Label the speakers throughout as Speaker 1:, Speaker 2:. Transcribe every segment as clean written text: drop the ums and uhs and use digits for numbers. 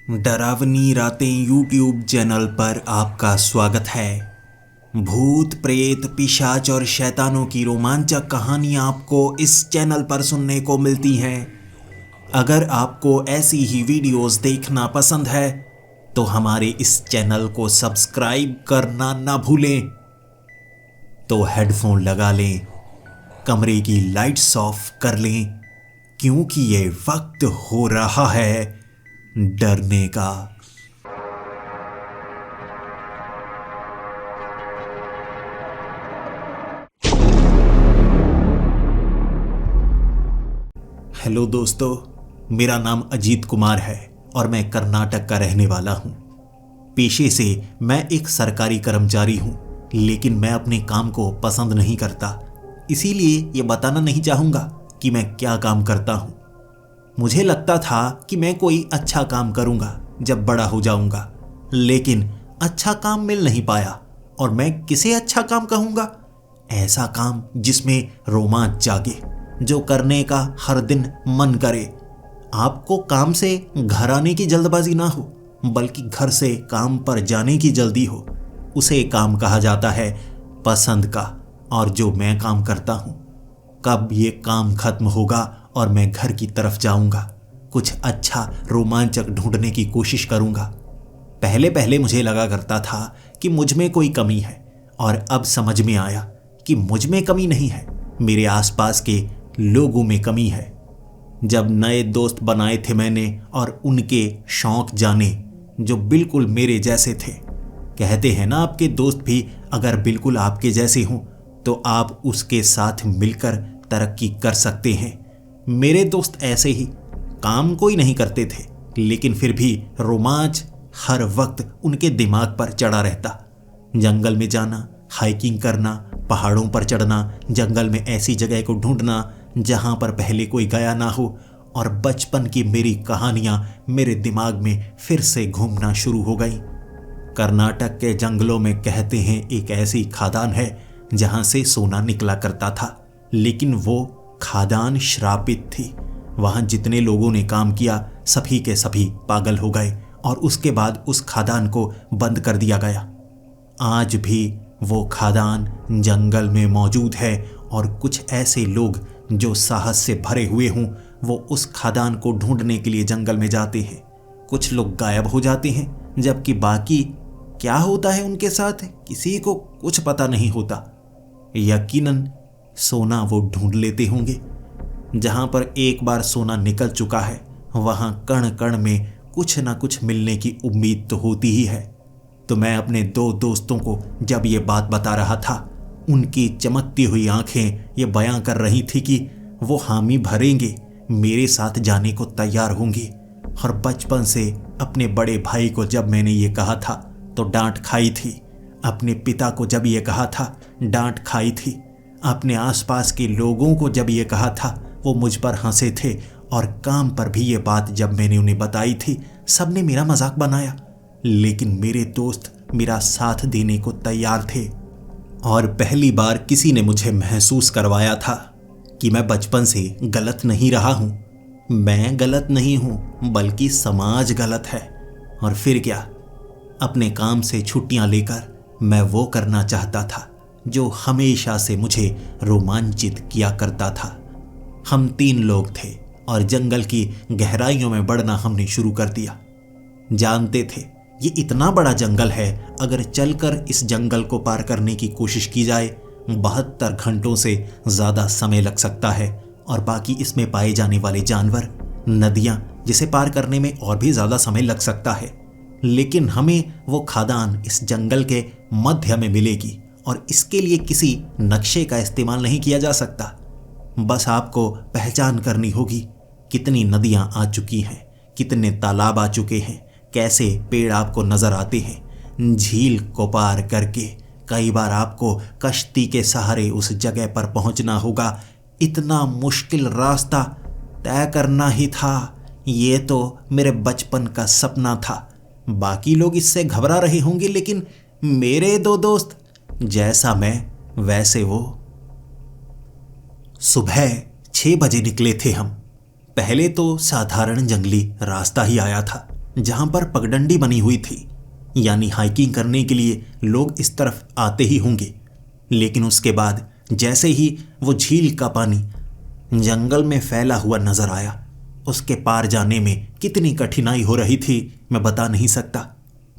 Speaker 1: डरावनी रातें YouTube channel पर आपका स्वागत है। भूत प्रेत पिशाच और शैतानों की रोमांचक कहानियां आपको इस चैनल पर सुनने को मिलती हैं। अगर आपको ऐसी ही वीडियोस देखना पसंद है तो हमारे इस चैनल को सब्सक्राइब करना ना भूलें। तो हेडफोन लगा लें, कमरे की लाइट्स ऑफ कर लें, क्योंकि ये वक्त हो रहा है डरने का। हेलो दोस्तों, मेरा नाम अजीत कुमार है और मैं कर्नाटक का रहने वाला हूं। पेशे से मैं एक सरकारी कर्मचारी हूं, लेकिन मैं अपने काम को पसंद नहीं करता। इसीलिए ये बताना नहीं चाहूंगा कि मैं क्या काम करता हूं। मुझे लगता था कि मैं कोई अच्छा काम करूंगा जब बड़ा हो जाऊंगा, लेकिन अच्छा काम मिल नहीं पाया। और मैं किसे अच्छा काम कहूंगा? ऐसा काम जिसमें रोमांच जागे, जो करने का हर दिन मन करे। आपको काम से घर आने की जल्दबाजी ना हो, बल्कि घर से काम पर जाने की जल्दी हो, उसे काम कहा जाता है पसंद का। और जो मैं काम करता हूं, कब ये काम खत्म होगा और मैं घर की तरफ जाऊंगा, कुछ अच्छा रोमांचक ढूंढने की कोशिश करूंगा। पहले पहले मुझे लगा करता था कि मुझ में कोई कमी है, और अब समझ में आया कि मुझ में कमी नहीं है, मेरे आसपास के लोगों में कमी है। जब नए दोस्त बनाए थे मैंने और उनके शौक जाने जो बिल्कुल मेरे जैसे थे। कहते हैं ना, आपके दोस्त भी अगर बिल्कुल आपके जैसे हों तो आप उसके साथ मिलकर तरक्की कर सकते हैं। मेरे दोस्त ऐसे ही काम कोई नहीं करते थे, लेकिन फिर भी रोमांच हर वक्त उनके दिमाग पर चढ़ा रहता। जंगल में जाना, हाइकिंग करना, पहाड़ों पर चढ़ना, जंगल में ऐसी जगह को ढूंढना जहां पर पहले कोई गया ना हो। और बचपन की मेरी कहानियां मेरे दिमाग में फिर से घूमना शुरू हो गई। कर्नाटक के जंगलों में कहते हैं एक ऐसी खादान है जहां से सोना निकला करता था, लेकिन वो खादान श्रापित थी। वहां जितने लोगों ने काम किया सभी के सभी पागल हो गए, और उसके बाद उस खादान को बंद कर दिया गया। आज भी वो खादान जंगल में मौजूद है, और कुछ ऐसे लोग जो साहस से भरे हुए हों वो उस खादान को ढूंढने के लिए जंगल में जाते हैं। कुछ लोग गायब हो जाते हैं, जबकि बाकी क्या होता है उनके साथ किसी को कुछ पता नहीं होता। यकीनन सोना वो ढूंढ लेते होंगे। जहां पर एक बार सोना निकल चुका है, वहां कण कण में कुछ ना कुछ मिलने की उम्मीद तो होती ही है। तो मैं अपने दो दोस्तों को जब ये बात बता रहा था, उनकी चमकती हुई आंखें ये बयां कर रही थी कि वो हामी भरेंगे, मेरे साथ जाने को तैयार होंगे। और बचपन से अपने बड़े भाई को जब मैंने ये कहा था तो डांट खाई थी। अपने पिता को जब ये कहा था डांट खाई थी। अपने आसपास के लोगों को जब ये कहा था वो मुझ पर हंसे थे, और काम पर भी ये बात जब मैंने उन्हें बताई थी सबने मेरा मजाक बनाया। लेकिन मेरे दोस्त मेरा साथ देने को तैयार थे। और पहली बार किसी ने मुझे महसूस करवाया था कि मैं बचपन से गलत नहीं रहा हूं। मैं गलत नहीं हूं, बल्कि समाज गलत है। और फिर क्या, अपने काम से छुट्टियां लेकर मैं वो करना चाहता था जो हमेशा से मुझे रोमांचित किया करता था। हम 3 लोग थे और जंगल की गहराइयों में बढ़ना हमने शुरू कर दिया। जानते थे ये इतना बड़ा जंगल है, अगर चलकर इस जंगल को पार करने की कोशिश की जाए 72 घंटों से ज़्यादा समय लग सकता है। और बाकी इसमें पाए जाने वाले जानवर, नदियाँ, जिसे पार करने में और भी ज़्यादा समय लग सकता है। लेकिन हमें वो खादान इस जंगल के मध्य में मिलेगी, और इसके लिए किसी नक्शे का इस्तेमाल नहीं किया जा सकता। बस आपको पहचान करनी होगी कितनी नदियां आ चुकी हैं, कितने तालाब आ चुके हैं, कैसे पेड़ आपको नजर आते हैं। झील को पार करके कई बार आपको कश्ती के सहारे उस जगह पर पहुंचना होगा। इतना मुश्किल रास्ता तय करना ही था। ये तो मेरे बचपन का सपना था। बाकी लोग इससे घबरा रहे होंगे, लेकिन मेरे 2 दोस्त, जैसा मैं वैसे वो। सुबह 6 बजे निकले थे हम। पहले तो साधारण जंगली रास्ता ही आया था, जहां पर पगडंडी बनी हुई थी, यानी हाइकिंग करने के लिए लोग इस तरफ आते ही होंगे। लेकिन उसके बाद जैसे ही वो झील का पानी जंगल में फैला हुआ नजर आया, उसके पार जाने में कितनी कठिनाई हो रही थी मैं बता नहीं सकता।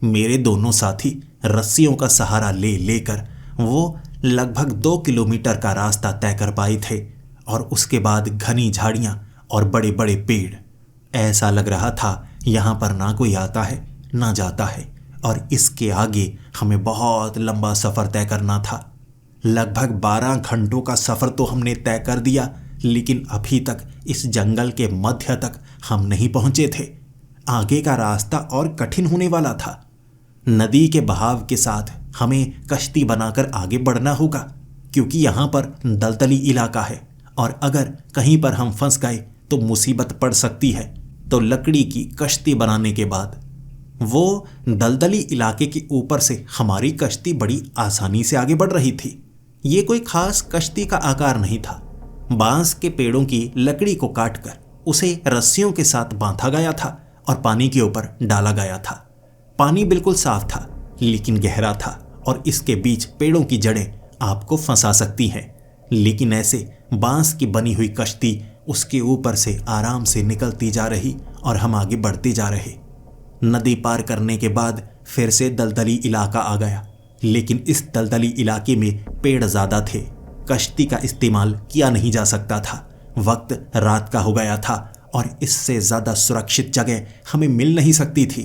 Speaker 1: मेरे दोनों साथी रस्सियों का सहारा ले लेकर वो लगभग 2 किलोमीटर का रास्ता तय कर पाए थे, और उसके बाद घनी झाड़ियां और बड़े बड़े पेड़। ऐसा लग रहा था यहाँ पर ना कोई आता है ना जाता है, और इसके आगे हमें बहुत लंबा सफ़र तय करना था। लगभग 12 घंटों का सफ़र तो हमने तय कर दिया, लेकिन अभी तक इस जंगल के मध्य तक हम नहीं पहुंचे थे। आगे का रास्ता और कठिन होने वाला था। नदी के बहाव के साथ हमें कश्ती बनाकर आगे बढ़ना होगा, क्योंकि यहाँ पर दलदली इलाका है, और अगर कहीं पर हम फंस गए तो मुसीबत पड़ सकती है। तो लकड़ी की कश्ती बनाने के बाद वो दलदली इलाके के ऊपर से हमारी कश्ती बड़ी आसानी से आगे बढ़ रही थी। ये कोई खास कश्ती का आकार नहीं था। बांस के पेड़ों की लकड़ी को काटकर उसे रस्सियों के साथ बांधा गया था और पानी के ऊपर डाला गया था। पानी बिल्कुल साफ था, लेकिन गहरा था, और इसके बीच पेड़ों की जड़ें आपको फंसा सकती हैं। लेकिन ऐसे बांस की बनी हुई कश्ती उसके ऊपर से आराम से निकलती जा रही, और हम आगे बढ़ते जा रहे। नदी पार करने के बाद फिर से दलदली इलाका आ गया, लेकिन इस दलदली इलाके में पेड़ ज़्यादा थे। कश्ती का इस्तेमाल किया नहीं जा सकता था। वक्त रात का हो गया था, और इससे ज़्यादा सुरक्षित जगह हमें मिल नहीं सकती थी।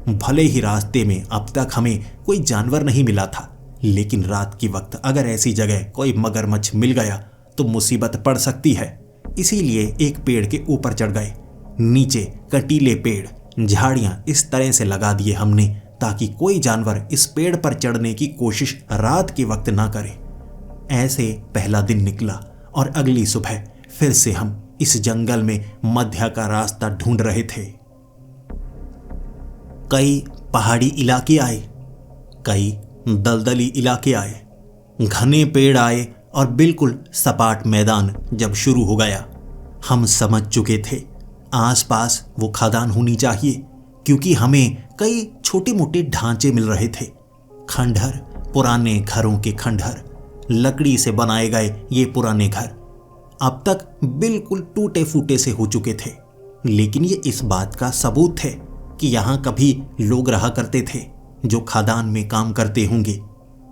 Speaker 1: भले ही रास्ते में अब तक हमें कोई जानवर नहीं मिला था, लेकिन रात की वक्त अगर ऐसी जगह कोई मगरमच्छ मिल गया तो मुसीबत पड़ सकती है। इसीलिए एक पेड़ के ऊपर चढ़ गए। नीचे कटीले पेड़, झाड़ियां इस तरह से लगा दिए हमने ताकि कोई जानवर इस पेड़ पर चढ़ने की कोशिश रात के वक्त ना करे। ऐसे पहला दिन निकला, और अगली सुबह फिर से हम इस जंगल में मध्य का रास्ता ढूंढ रहे थे। कई पहाड़ी इलाके आए, कई दलदली इलाके आए, घने पेड़ आए, और बिल्कुल सपाट मैदान जब शुरू हो गया, हम समझ चुके थे आसपास वो खदान होनी चाहिए, क्योंकि हमें कई छोटे मोटे ढांचे मिल रहे थे। खंडहर, पुराने घरों के खंडहर, लकड़ी से बनाए गए ये पुराने घर अब तक बिल्कुल टूटे फूटे से हो चुके थे, लेकिन ये इस बात का सबूत थे कि यहाँ कभी लोग रहा करते थे जो खदान में काम करते होंगे।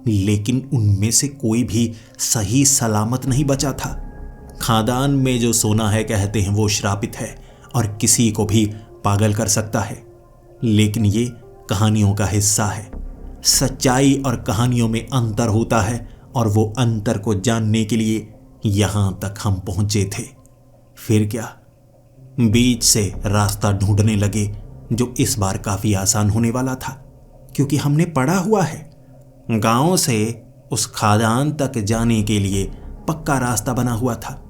Speaker 1: लेकिन उनमें से कोई भी सही सलामत नहीं बचा था। खादान में जो सोना है कहते हैं वो श्रापित है और किसी को भी पागल कर सकता है, लेकिन ये कहानियों का हिस्सा है। सच्चाई और कहानियों में अंतर होता है, और वो अंतर को जानने के लिए यहाँ तक हम पहुँचे थे। फिर क्या, बीच से रास्ता ढूंढने लगे, जो इस बार काफ़ी आसान होने वाला था, क्योंकि हमने पढ़ा हुआ है गांव से उस खादान तक जाने के लिए पक्का रास्ता बना हुआ था।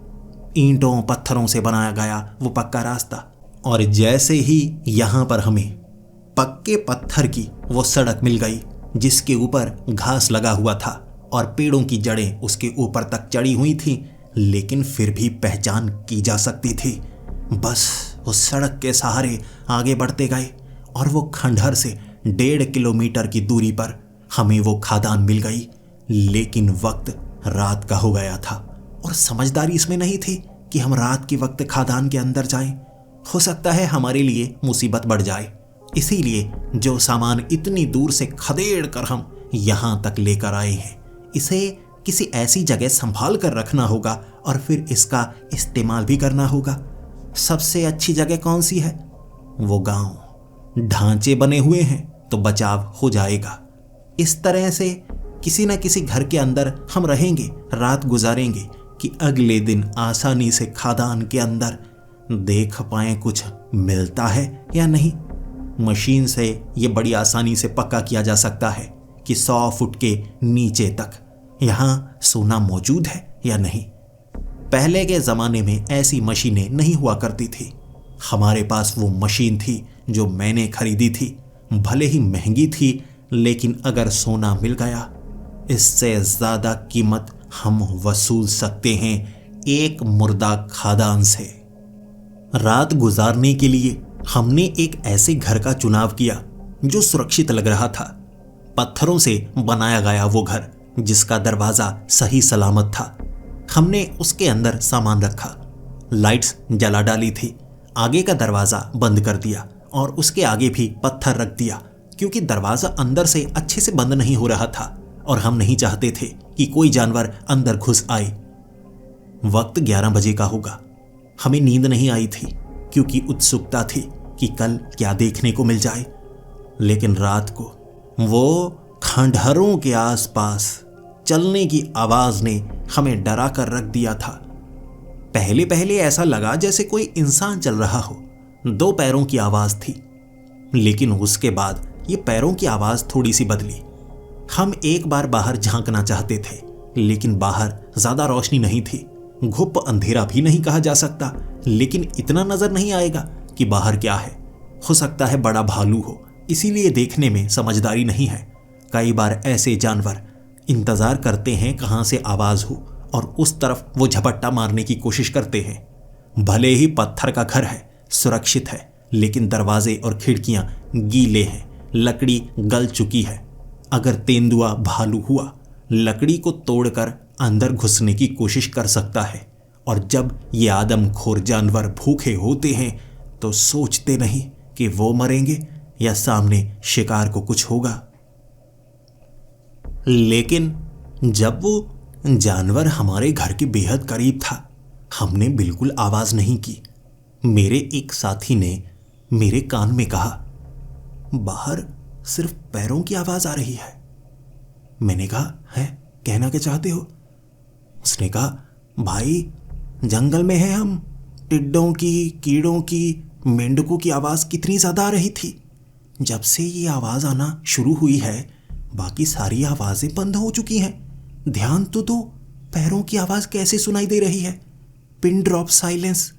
Speaker 1: ईंटों पत्थरों से बनाया गया वो पक्का रास्ता, और जैसे ही यहाँ पर हमें पक्के पत्थर की वो सड़क मिल गई जिसके ऊपर घास लगा हुआ था और पेड़ों की जड़ें उसके ऊपर तक चढ़ी हुई थी, लेकिन फिर भी पहचान की जा सकती थी। बस उस सड़क के सहारे आगे बढ़ते गए, और वो खंडहर से 1.5 किलोमीटर की दूरी पर हमें वो खादान मिल गई। लेकिन वक्त रात का हो गया था, और समझदारी इसमें नहीं थी कि हम रात के वक्त खादान के अंदर जाएं। हो सकता है हमारे लिए मुसीबत बढ़ जाए, इसीलिए जो सामान इतनी दूर से खदेड़ कर हम यहाँ तक लेकर आए हैं, इसे किसी ऐसी जगह संभाल कर रखना होगा और फिर इसका इस्तेमाल भी करना होगा। सबसे अच्छी जगह कौन सी है? वो गांव। ढांचे बने हुए हैं तो बचाव हो जाएगा। इस तरह से किसी न किसी घर के अंदर हम रहेंगे, रात गुजारेंगे कि अगले दिन आसानी से खादान के अंदर देख पाएं कुछ मिलता है या नहीं। मशीन से ये बड़ी आसानी से पक्का किया जा सकता है कि 100 फुट के नीचे तक यहाँ सोना मौजूद है या नहीं। पहले के ज़माने में ऐसी मशीनें नहीं हुआ करती थी। हमारे पास वो मशीन थी जो मैंने खरीदी थी। भले ही महंगी थी, लेकिन अगर सोना मिल गया, इससे ज़्यादा कीमत हम वसूल सकते हैं एक मुर्दा खादान से। रात गुजारने के लिए हमने एक ऐसे घर का चुनाव किया जो सुरक्षित लग रहा था। पत्थरों से बनाया गया वो घर जिसका दरवाजा सही सलामत था। हमने उसके अंदर सामान रखा, लाइट्स जला डाली थी, आगे का दरवाजा बंद कर दिया और उसके आगे भी पत्थर रख दिया क्योंकि दरवाजा अंदर से अच्छे से बंद नहीं हो रहा था और हम नहीं चाहते थे कि कोई जानवर अंदर घुस आए। वक्त 11 बजे का होगा। हमें नींद नहीं आई थी क्योंकि उत्सुकता थी कि कल क्या देखने को मिल जाए। लेकिन रात को वो खंडहरों के आसपास चलने की आवाज ने हमें डरा कर रख दिया था। पहले पहले ऐसा लगा जैसे कोई इंसान चल रहा हो। 2 पैरों की आवाज थी, लेकिन उसके बाद ये पैरों की आवाज थोड़ी सी बदली। हम एक बार बाहर झांकना चाहते थे, लेकिन बाहर ज्यादा रोशनी नहीं थी। घुप अंधेरा भी नहीं कहा जा सकता, लेकिन इतना नजर नहीं आएगा कि बाहर क्या है। हो सकता है बड़ा भालू हो, इसीलिए देखने में समझदारी नहीं है। कई बार ऐसे जानवर इंतजार करते हैं कहां से आवाज हो और उस तरफ वो झपट्टा मारने की कोशिश करते हैं। भले ही पत्थर का घर है, सुरक्षित है, लेकिन दरवाजे और खिड़कियां गीले हैं, लकड़ी गल चुकी है। अगर तेंदुआ भालू हुआ, लकड़ी को तोड़कर अंदर घुसने की कोशिश कर सकता है। और जब ये आदमखोर जानवर भूखे होते हैं तो सोचते नहीं कि वो मरेंगे या सामने शिकार को कुछ होगा। लेकिन जब वो जानवर हमारे घर के बेहद करीब था, हमने बिल्कुल आवाज नहीं की। मेरे एक साथी ने मेरे कान में कहा, बाहर सिर्फ पैरों की आवाज आ रही है। मैंने कहा, है, कहना क्या चाहते हो? उसने कहा, भाई जंगल में है हम, टिड्डों की, कीड़ों की, मेंढकों की आवाज कितनी ज्यादा आ रही थी। जब से ये आवाज आना शुरू हुई है, बाकी सारी आवाजें बंद हो चुकी हैं। ध्यान तो दो, पैरों की आवाज कैसे सुनाई दे रही है। पिन ड्रॉप साइलेंस,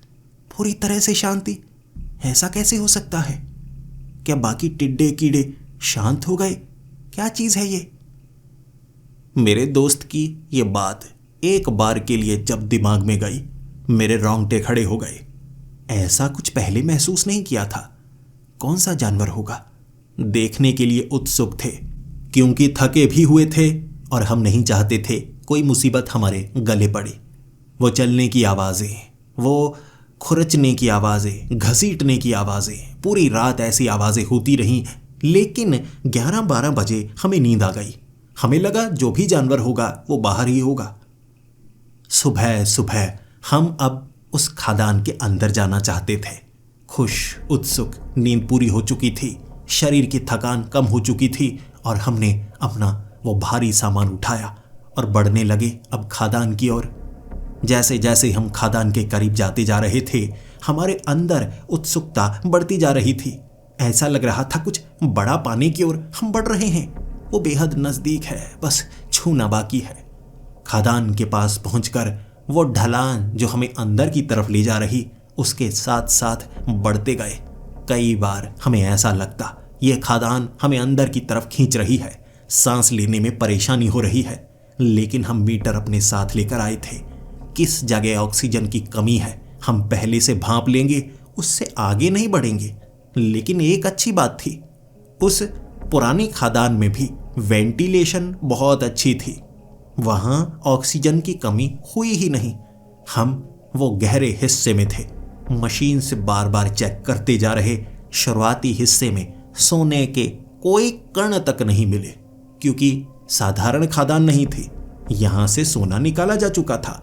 Speaker 1: पूरी तरह से शांति। ऐसा कैसे हो सकता है? क्या बाकी टिड्डे कीड़े शांत हो गए? क्या चीज है ये? मेरे दोस्त की ये बात एक बार के लिए जब दिमाग में गई, मेरे रोंगटे खड़े हो गए। ऐसा कुछ पहले महसूस नहीं किया था। कौन सा जानवर होगा? देखने के लिए उत्सुक थे क्योंकि थके भी हुए थे और हम नहीं चाहते थे कोई मुसीबत हमारे गले पड़े। वो चलने की आवाज़ें, वो खुरचने की आवाज़ें, घसीटने की आवाज़ें, पूरी रात ऐसी आवाज़ें होती रहीं। लेकिन 11-12 बजे हमें नींद आ गई। हमें लगा जो भी जानवर होगा वो बाहर ही होगा। सुबह सुबह हम अब उस खादान के अंदर जाना चाहते थे। खुश, उत्सुक, नींद पूरी हो चुकी थी, शरीर की थकान कम हो चुकी थी और हमने अपना वो भारी सामान उठाया और बढ़ने लगे अब खादान की ओर। जैसे जैसे हम खादान के करीब जाते जा रहे थे, हमारे अंदर उत्सुकता बढ़ती जा रही थी। ऐसा लग रहा था कुछ बड़ा पाने की ओर हम बढ़ रहे हैं। वो बेहद नजदीक है, बस छूना बाकी है। खादान के पास पहुंचकर वो ढलान जो हमें अंदर की तरफ ले जा रही, उसके साथ साथ बढ़ते गए। कई बार हमें ऐसा लगता ये खादान हमें अंदर की तरफ खींच रही है, सांस लेने में परेशानी हो रही है। लेकिन हम मीटर अपने साथ लेकर आए थे। किस जगह ऑक्सीजन की कमी है हम पहले से भांप लेंगे, उससे आगे नहीं बढ़ेंगे। लेकिन एक अच्छी बात थी, उस पुरानी खादान में भी वेंटिलेशन बहुत अच्छी थी। वहां ऑक्सीजन की कमी हुई ही नहीं। हम वो गहरे हिस्से में थे, मशीन से बार बार चेक करते जा रहे। शुरुआती हिस्से में सोने के कोई कण तक नहीं मिले क्योंकि साधारण खादान नहीं थी, यहां से सोना निकाला जा चुका था।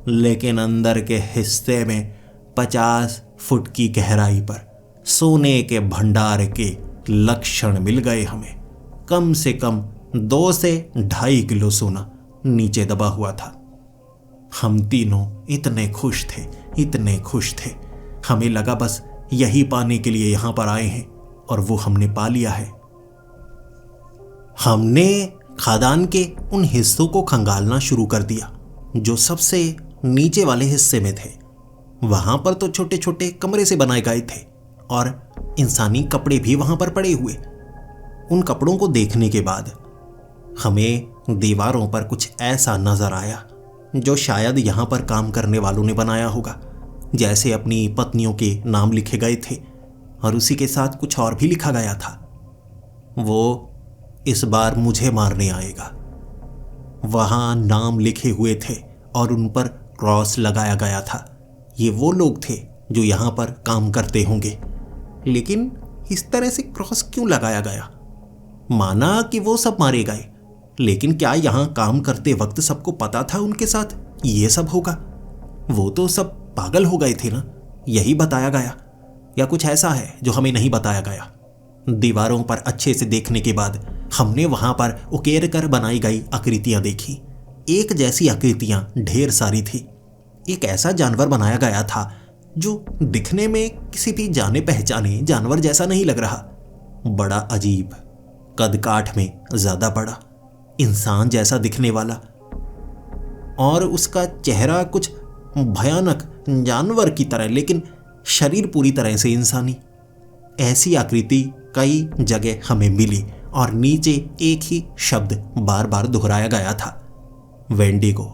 Speaker 1: लेकिन अंदर के हिस्से में 50 फुट की गहराई पर सोने के भंडार के लक्षण मिल गए हमें। कम से कम 2 से 2.5 किलो सोना नीचे दबा हुआ था। हम तीनों इतने खुश थे, इतने खुश थे। हमें लगा बस यही पाने के लिए यहां पर आए हैं और वो हमने पा लिया है। हमने खादान के उन हिस्सों को खंगालना शुरू कर दिया जो सबसे नीचे वाले हिस्से में थे। वहां पर तो छोटे छोटे कमरे से बनाए गए थे और इंसानी कपड़े भी वहां पर पड़े हुए। उन कपड़ों को देखने के बाद हमें दीवारों पर कुछ ऐसा नजर आया जो शायद यहां पर काम करने वालों ने बनाया होगा। जैसे अपनी पत्नियों के नाम लिखे गए थे, और उसी के साथ कुछ और भी लिखा गया था, वो इस बार मुझे मारने आएगा। वहां नाम लिखे हुए थे और उन पर क्रॉस लगाया गया था। ये वो लोग थे जो यहां पर काम करते होंगे, लेकिन इस तरह से क्रॉस क्यों लगाया गया? माना कि वो सब मारे गए, लेकिन क्या यहां काम करते वक्त सबको पता था उनके साथ ये सब होगा? वो तो सब पागल हो गए थे ना, यही बताया गया, या कुछ ऐसा है जो हमें नहीं बताया गया? दीवारों पर अच्छे से देखने के बाद हमने वहां पर उकेर कर बनाई गई आकृतियां देखी। एक जैसी आकृतियां ढेर सारी थी। एक ऐसा जानवर बनाया गया था जो दिखने में किसी भी जाने पहचाने जानवर जैसा नहीं लग रहा। बड़ा अजीब, कद काठ में ज्यादा बड़ा, इंसान जैसा दिखने वाला, और उसका चेहरा कुछ भयानक जानवर की तरह, लेकिन शरीर पूरी तरह से इंसानी। ऐसी आकृति कई जगह हमें मिली और नीचे एक ही शब्द बार बार दोहराया गया था, वेंडिगो।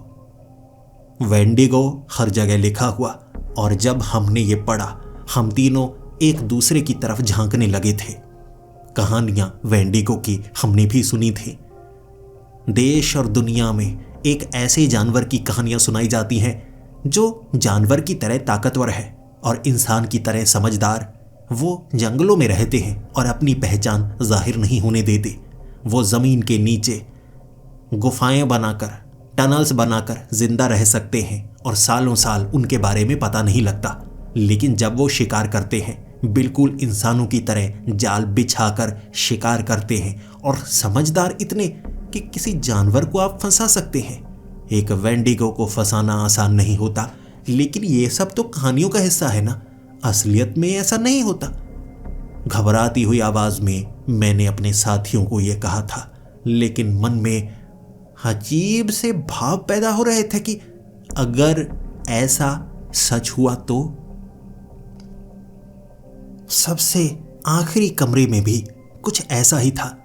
Speaker 1: वेंडिगो हर जगह लिखा हुआ, और जब हमने ये पढ़ा हम तीनों एक दूसरे की तरफ झांकने लगे थे। कहानियां वेंडिगो की हमने भी सुनी थी। देश और दुनिया में एक ऐसे जानवर की कहानियां सुनाई जाती हैं जो जानवर की तरह ताकतवर है और इंसान की तरह समझदार। वो जंगलों में रहते हैं और अपनी पहचान जाहिर नहीं होने देते। वो जमीन के नीचे गुफाएं बनाकर, टनल्स बनाकर जिंदा रह सकते हैं और सालों साल उनके बारे में पता नहीं लगता। लेकिन जब वो शिकार करते हैं, बिल्कुल इंसानों की तरह जाल बिछाकर शिकार करते हैं, और समझदार इतने कि किसी जानवर को आप फंसा सकते हैं। एक वेंडिगो को फंसाना आसान नहीं होता, लेकिन ये सब तो कहानियों का हिस्सा है ना, असलियत में ऐसा नहीं होता। घबराती हुई आवाज में मैंने अपने साथियों को यह कहा था, लेकिन मन में अजीब से भाव पैदा हो रहे थे कि अगर ऐसा सच हुआ तो। सबसे आखिरी कमरे में भी कुछ ऐसा ही था,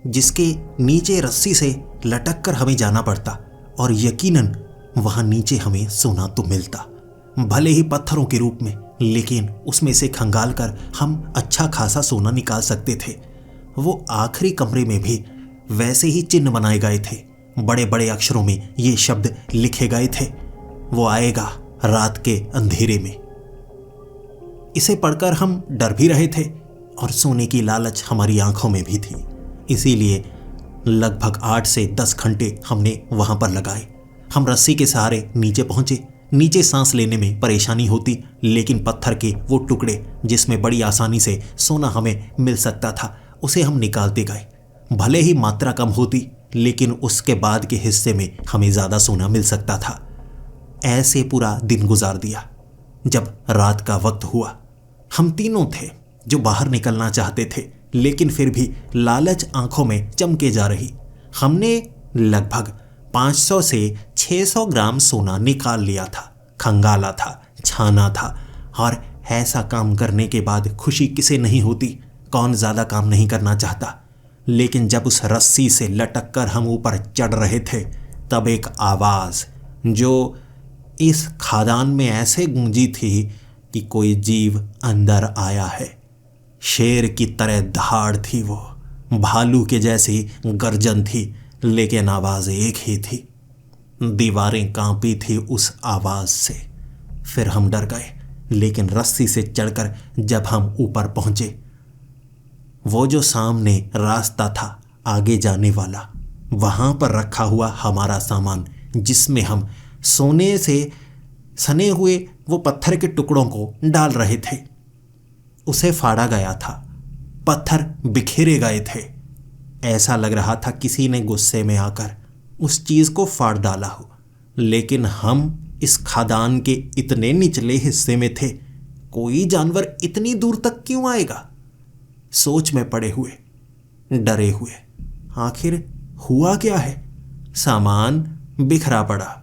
Speaker 1: जिसके नीचे रस्सी से लटक कर हमें जाना पड़ता, और यकीनन वहां नीचे हमें सोना तो मिलता, भले ही पत्थरों के रूप में, लेकिन उसमें से खंगाल कर हम अच्छा खासा सोना निकाल सकते थे। वो आखिरी कमरे में भी वैसे ही चिन्ह बनाए गए थे। बड़े बड़े अक्षरों में ये शब्द लिखे गए थे, वो आएगा रात के अंधेरे में। इसे पढ़कर हम डर भी रहे थे और सोने की लालच हमारी आंखों में भी थी। इसीलिए लगभग 8 से 10 घंटे हमने वहां पर लगाए। हम रस्सी के सहारे नीचे पहुंचे। नीचे सांस लेने में परेशानी होती, लेकिन पत्थर के वो टुकड़े जिसमें बड़ी आसानी से सोना हमें मिल सकता था, उसे हम निकालते गए। भले ही मात्रा कम होती, लेकिन उसके बाद के हिस्से में हमें ज्यादा सोना मिल सकता था। ऐसे पूरा दिन गुजार दिया। जब रात का वक्त हुआ, हम तीनों थे जो बाहर निकलना चाहते थे, लेकिन फिर भी लालच आंखों में चमके जा रही। हमने लगभग 500 से 600 ग्राम सोना निकाल लिया था, खंगाला था, छाना था। और ऐसा काम करने के बाद खुशी किसे नहीं होती? कौन ज्यादा काम नहीं करना चाहता? लेकिन जब उस रस्सी से लटक कर हम ऊपर चढ़ रहे थे, तब एक आवाज जो इस खादान में ऐसे गूंजी थी कि कोई जीव अंदर आया है। शेर की तरह दहाड़ थी वो, भालू के जैसी गर्जन थी, लेकिन आवाज एक ही थी। दीवारें कांपी थी उस आवाज से। फिर हम डर गए, लेकिन रस्सी से चढ़कर जब हम ऊपर पहुंचे, वो जो सामने रास्ता था आगे जाने वाला, वहां पर रखा हुआ हमारा सामान, जिसमें हम सोने से सने हुए वो पत्थर के टुकड़ों को डाल रहे थे, उसे फाड़ा गया था। पत्थर बिखेरे गए थे। ऐसा लग रहा था किसी ने गुस्से में आकर उस चीज को फाड़ डाला हो। लेकिन हम इस खादान के इतने निचले हिस्से में थे, कोई जानवर इतनी दूर तक क्यों आएगा? सोच में पड़े हुए, डरे हुए, आखिर हुआ क्या है? सामान बिखरा पड़ा।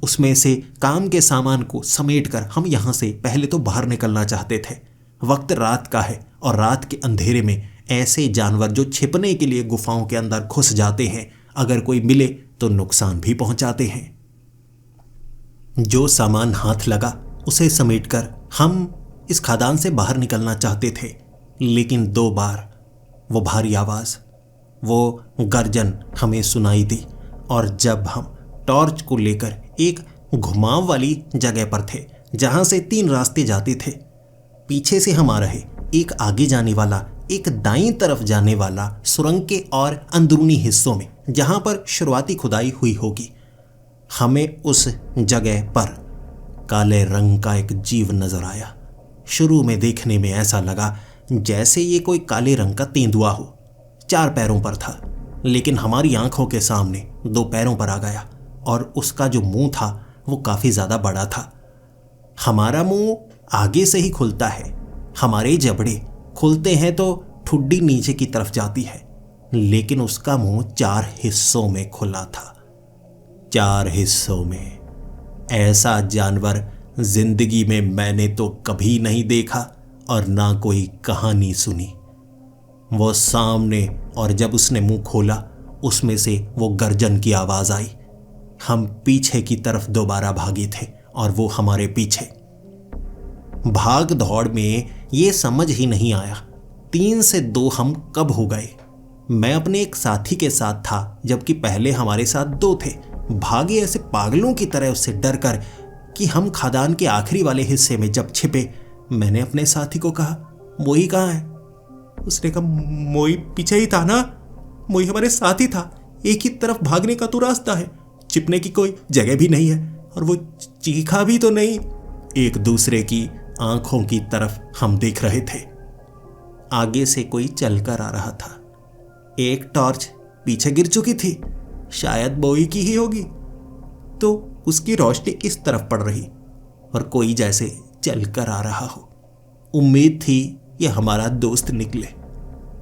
Speaker 1: उसमें से काम के सामान को समेटकर हम यहां से पहले तो बाहर निकलना चाहते थे। वक्त रात का है और रात के अंधेरे में ऐसे जानवर जो छिपने के लिए गुफाओं के अंदर घुस जाते हैं, अगर कोई मिले तो नुकसान भी पहुंचाते हैं। जो सामान हाथ लगा उसे समेटकर हम इस खदान से बाहर निकलना चाहते थे, लेकिन 2 बार वो भारी आवाज़, वो गर्जन हमें सुनाई दी। और जब हम टॉर्च को लेकर एक घुमाव वाली जगह पर थे जहां से 3 रास्ते जाते थे, पीछे से हम आ रहे, एक आगे जाने वाला, एक दाईं तरफ जाने वाला सुरंग के और अंदरूनी हिस्सों में जहां पर शुरुआती खुदाई हुई होगी, हमें उस जगह पर काले रंग का एक जीव नजर आया। शुरू में देखने में ऐसा लगा जैसे ये कोई काले रंग का तेंदुआ हो। 4 पैरों पर था, लेकिन हमारी आंखों के सामने 2 पैरों पर आ गया और उसका जो मुंह था वो काफी ज्यादा बड़ा था। हमारा मुंह आगे से ही खुलता है, हमारे जबड़े खुलते हैं तो ठुड्डी नीचे की तरफ जाती है, लेकिन उसका मुंह 4 हिस्सों में खुला था। 4 हिस्सों में। ऐसा जानवर जिंदगी में मैंने तो कभी नहीं देखा और ना कोई कहानी सुनी। वो सामने, और जब उसने मुंह खोला उसमें से वो गर्जन की आवाज आई। हम पीछे की तरफ दोबारा भागे थे और वो हमारे पीछे। भाग दौड़ में ये समझ ही नहीं आया 3 से 2 हम कब हो गए। मैं अपने एक साथी के साथ था, जबकि पहले हमारे साथ 2 थे। भागे ऐसे पागलों की तरह उससे डर कर कि हम खदान के आखिरी वाले हिस्से में जब छिपे, मैंने अपने साथी को कहा, मोही कहाँ है? उसने कहा, मोही पीछे ही था ना, मोही हमारे साथ ही था, एक ही तरफ भागने का तो रास्ता है, छिपने की कोई जगह भी नहीं है, और वो चीखा भी तो नहीं। एक दूसरे की आंखों की तरफ हम देख रहे थे। आगे से कोई चलकर आ रहा था। एक टॉर्च पीछे गिर चुकी थी, शायद मोही की ही होगी, तो उसकी रोशनी इस तरफ पड़ रही और कोई जैसे चलकर आ रहा हो। उम्मीद थी ये हमारा दोस्त निकले,